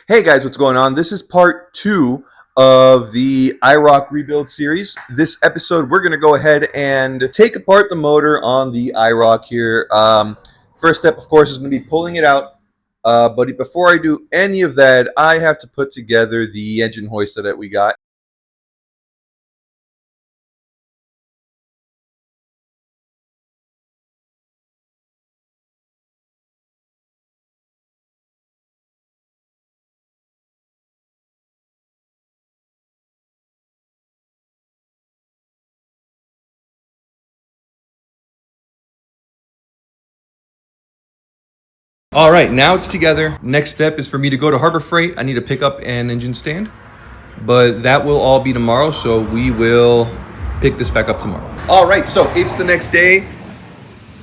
Hey guys, what's going on? This is part 2 of the IROC rebuild series. This episode, we're going to go ahead and take apart the motor on the IROC here. First step, of course, is going to be pulling it out. But before I do any of that, I have to put together the engine hoist that we got. All right, now it's together. Next step is for me to go to Harbor Freight. I need to pick up an engine stand, but that will all be tomorrow, so we will pick this back up tomorrow. All right, so it's the next day.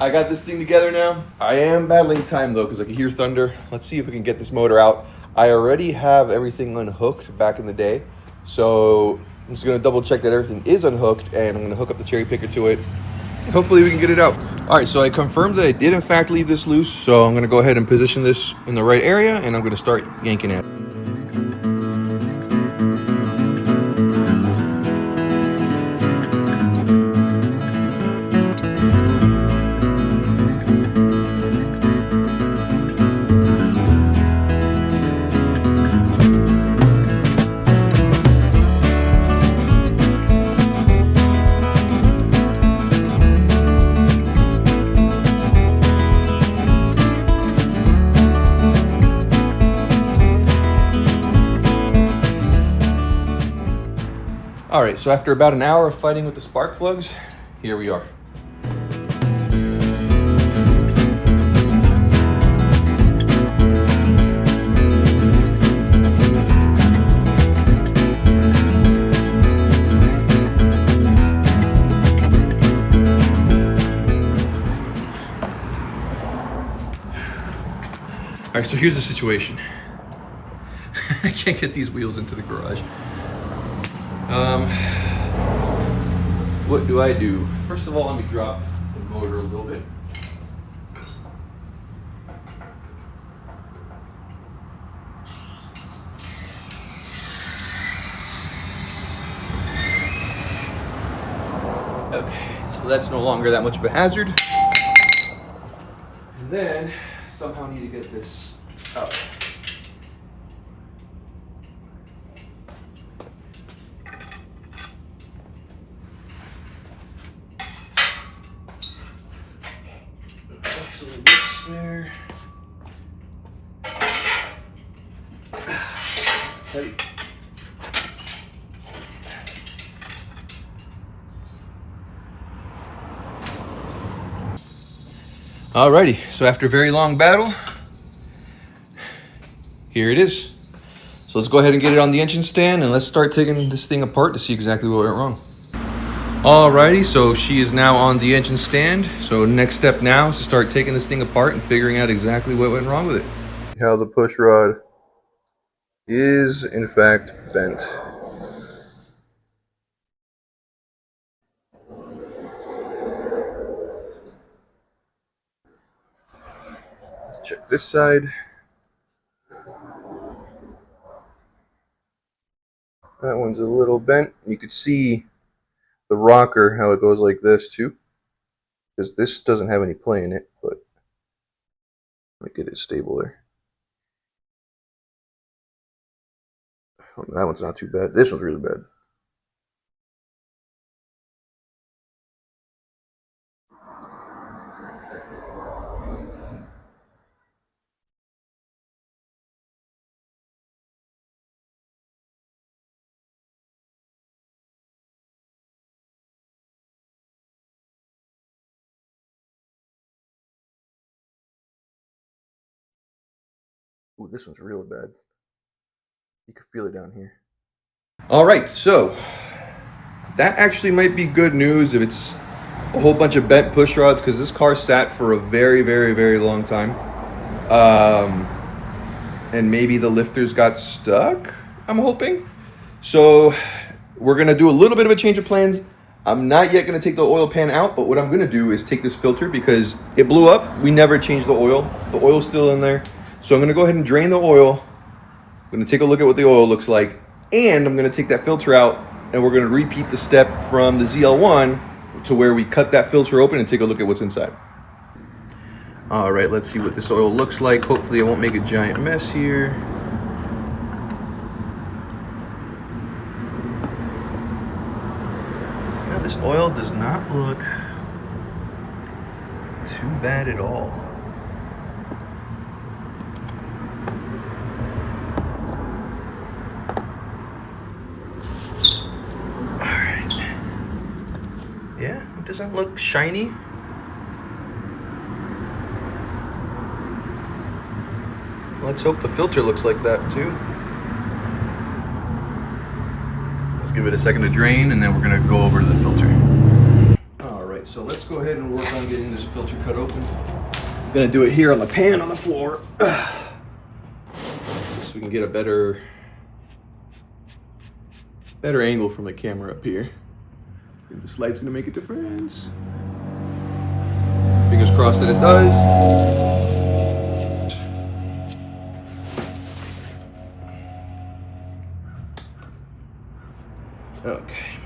I got this thing together now. I am battling time though because I can hear thunder. Let's see if we can get this motor out. I already have everything unhooked back in the day, so I'm just gonna double check that everything is unhooked, and I'm gonna hook up the cherry picker to it. Hopefully we can get it out. All right, so I confirmed that I did in fact leave this loose, so I'm gonna go ahead and position this in the right area, and I'm gonna start yanking it. All right, so after about an hour of fighting with the spark plugs, here we are. All right, so here's the situation. I can't get these wheels into the garage. What do I do? First of all, let me drop the motor a little bit. Okay, so that's no longer that much of a hazard. And then, somehow need to get this out. There. Heavy. Alrighty, so after a very long battle, here it is. So let's go ahead and get it on the engine stand, and let's start taking this thing apart to see exactly what went wrong. Alrighty, so she is now on the engine stand. So next step now is to start taking this thing apart and figuring out exactly what went wrong with it. How the push rod is in fact bent. Let's check this side. That one's a little bent. You could see the rocker, how it goes like this too, because this doesn't have any play in it, but let me get it stable there. Oh, that one's not too bad. This one's really bad. Ooh, this one's real bad. You can feel it down here. All right, so that actually might be good news if it's a whole bunch of bent push rods, because this car sat for a very, very, very long time. And maybe the lifters got stuck, I'm hoping. So we're gonna do a little bit of a change of plans. I'm not yet gonna take the oil pan out, but what I'm gonna do is take this filter because it blew up. We never changed the oil. The oil's still in there. So I'm gonna go ahead and drain the oil I'm gonna take a look at what the oil looks like, and I'm gonna take that filter out, and we're gonna repeat the step from the ZL1 to where we cut that filter open and take a look at what's inside. All right, let's see what this oil looks like. Hopefully I won't make a giant mess here. Yeah, this oil does not look too bad at all. Yeah, it doesn't look shiny. Let's hope the filter looks like that too. Let's give it a second to drain, and then we're gonna go over to the filter. All right, so let's go ahead and work on getting this filter cut open. I'm gonna do it here on the pan on the floor, so we can get a better angle from the camera up here. This light's gonna make a difference. Fingers crossed that it does. Okay.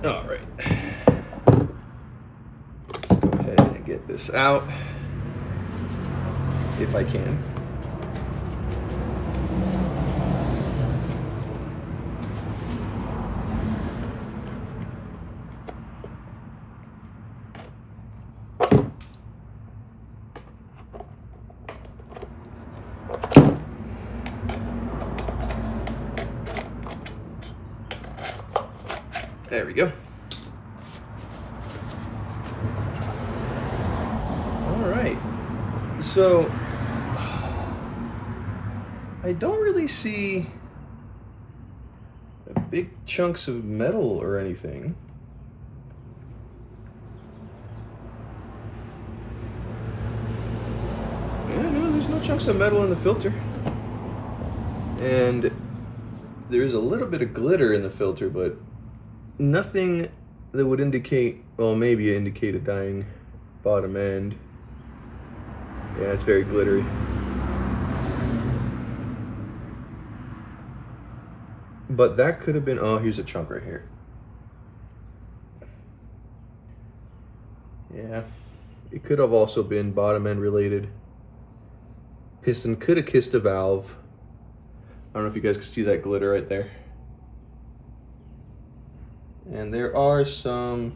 All right, let's go ahead and get this out, if I can. There we go. All right. So I don't really see big chunks of metal or anything. Yeah, no, there's no chunks of metal in the filter. And there's a little bit of glitter in the filter, but nothing that would indicate, well, maybe indicate a dying bottom end. Yeah, it's very glittery. But that could have been, oh, here's a chunk right here. Yeah, it could have also been bottom end related. Piston could have kissed a valve. I don't know if you guys can see that glitter right there. And there are some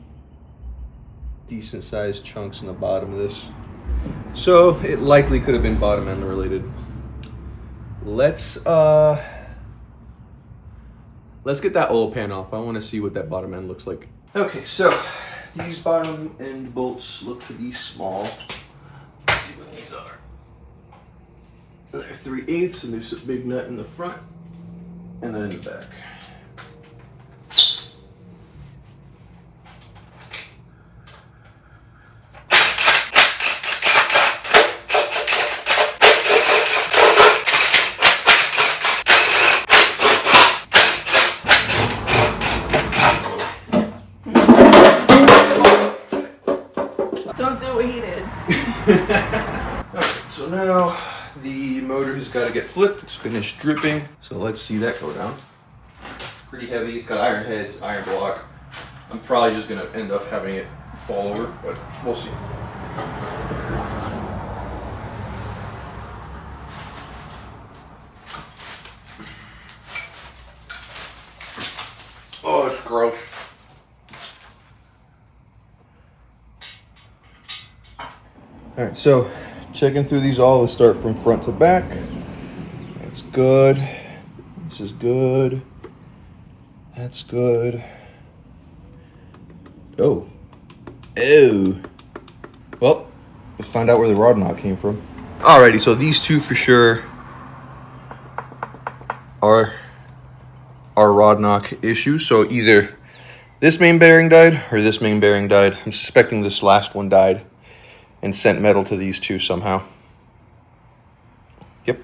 decent sized chunks in the bottom of this. So it likely could have been bottom end related. Let's get that oil pan off. I want to see what that bottom end looks like. Okay, so these bottom end bolts look to be small. Let's see what these are. They're 3/8, and there's a big nut in the front and then in the back. Don't do what he did. Okay, so now the motor has got to get flipped. It's finished dripping. So let's see that go down. Pretty heavy. It's got iron heads, iron block. I'm probably just going to end up having it fall over, but we'll see. Oh, it's gross. All right, so checking through these all, let's start from front to back. That's good. This is good. That's good. Oh. Oh. Well, let's find out where the rod knot came from. Alrighty, so these two for sure are rod knock issues. So either this main bearing died or this main bearing died. I'm suspecting this last one died and sent metal to these two somehow. Yep.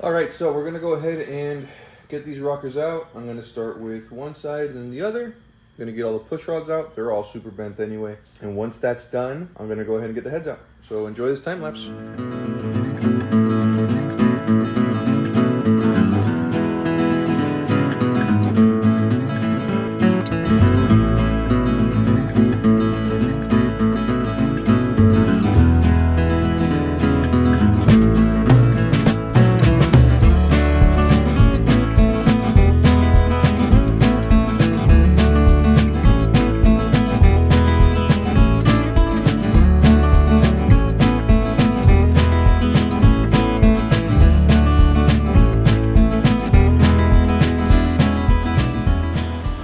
Alright, so we're gonna go ahead and get these rockers out. I'm gonna start with one side and then the other. I'm gonna get all the push rods out. They're all super bent anyway. And once that's done, I'm gonna go ahead and get the heads out. So enjoy this time lapse.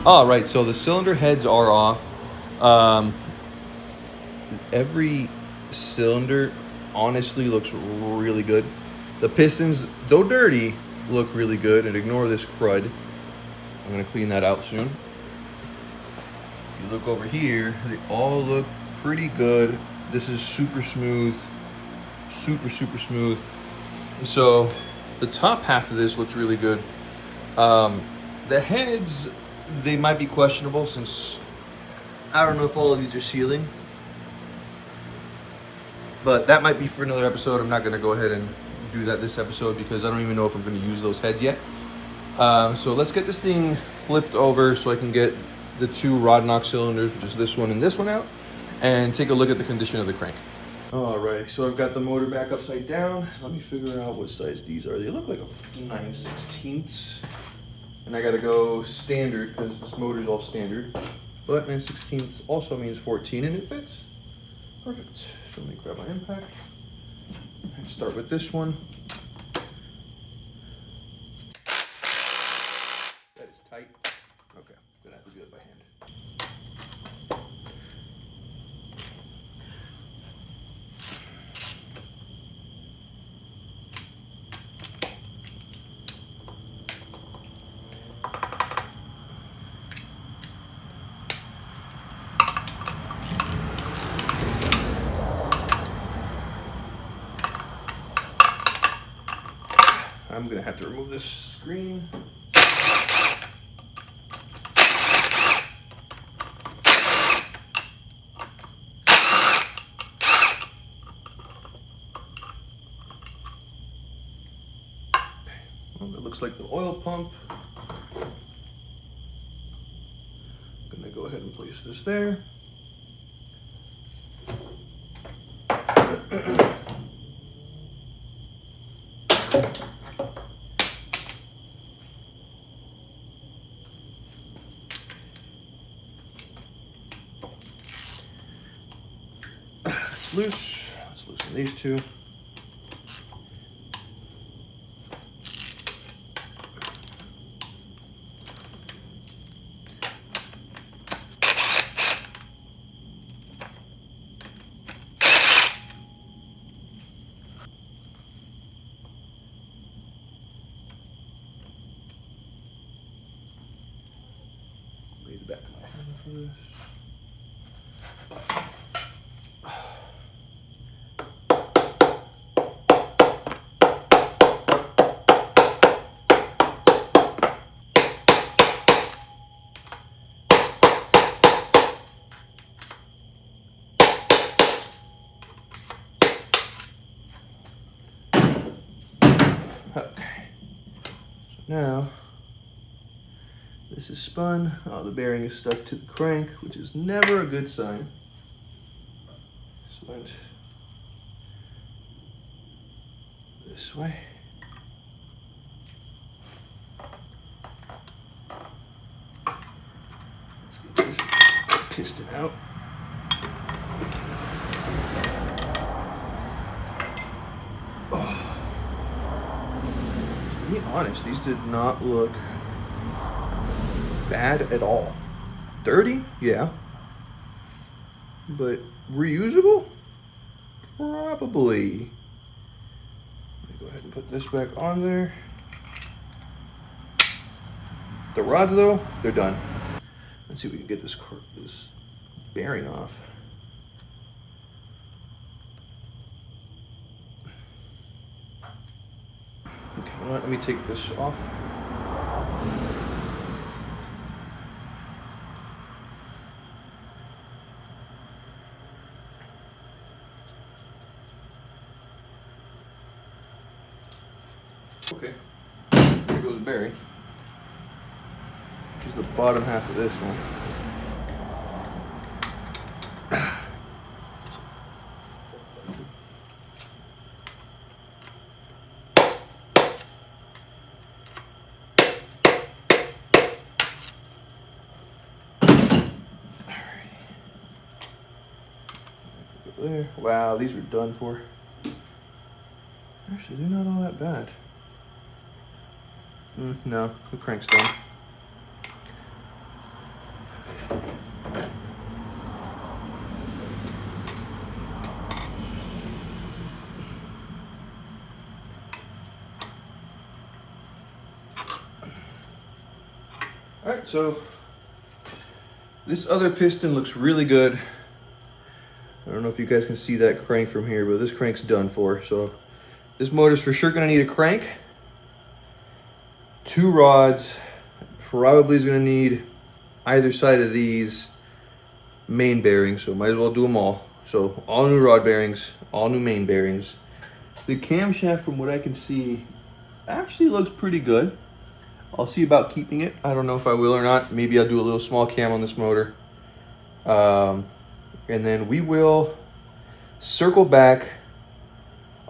All right, so the cylinder heads are off. Every cylinder honestly looks really good. The pistons, though dirty, look really good. And ignore this crud. I'm gonna clean that out soon. You look over here, they all look pretty good. This is super smooth, super smooth. So the top half of this looks really good. The heads, they might be questionable since I don't know if all of these are sealing, but that might be for another episode. I'm not going to go ahead and do that this episode because I don't even know if I'm going to use those heads yet. So let's get this thing flipped over so I can get the two rod knock cylinders, which is this one and this one, out, and take a look at the condition of the crank. Alright, so I've got the motor back upside down. Let me figure out what size these are. They look like a 9/16. And I gotta go standard because this motor's all standard. But 9/16 also means 14 and it fits. Perfect. So let me grab my impact. Let's start with this one. That is tight. Okay, gonna have to do it by hand. I'm gonna have to remove this screen. Well, it looks like the oil pump. I'm gonna go ahead and place this there. Loose. Let's loosen these two. Lay the back of my hand for this. Okay, so now this is spun. Oh, the bearing is stuck to the crank, which is never a good sign. This went this way. Let's get this piston out. To be honest, these did not look bad at all. Dirty? Yeah. But reusable? Probably. Let me go ahead and put this back on there. The rods though, they're done. Let's see if we can get this bearing off. Okay, you know what? Let me take this off. Okay, here goes the bearing, which is the bottom half of this one. There. Wow, these are done for. Actually, they're not all that bad. No, the crank's done. All right, so this other piston looks really good. I don't know if you guys can see that crank from here, but this crank's done for. So this motor's for sure gonna need a crank, 2 rods, probably is gonna need either side of these main bearings, so might as well do them all. So all new rod bearings, all new main bearings. The camshaft, from what I can see, actually looks pretty good. I'll see about keeping it. I don't know if I will or not. Maybe I'll do a little small cam on this motor. And then we will circle back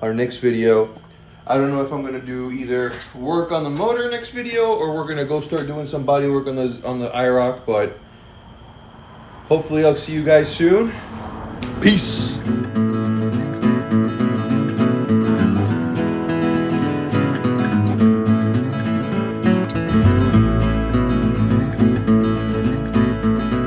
our next video. I don't know if I'm gonna do either work on the motor next video or we're gonna go start doing some body work on the IROC, but hopefully I'll see you guys soon. Peace.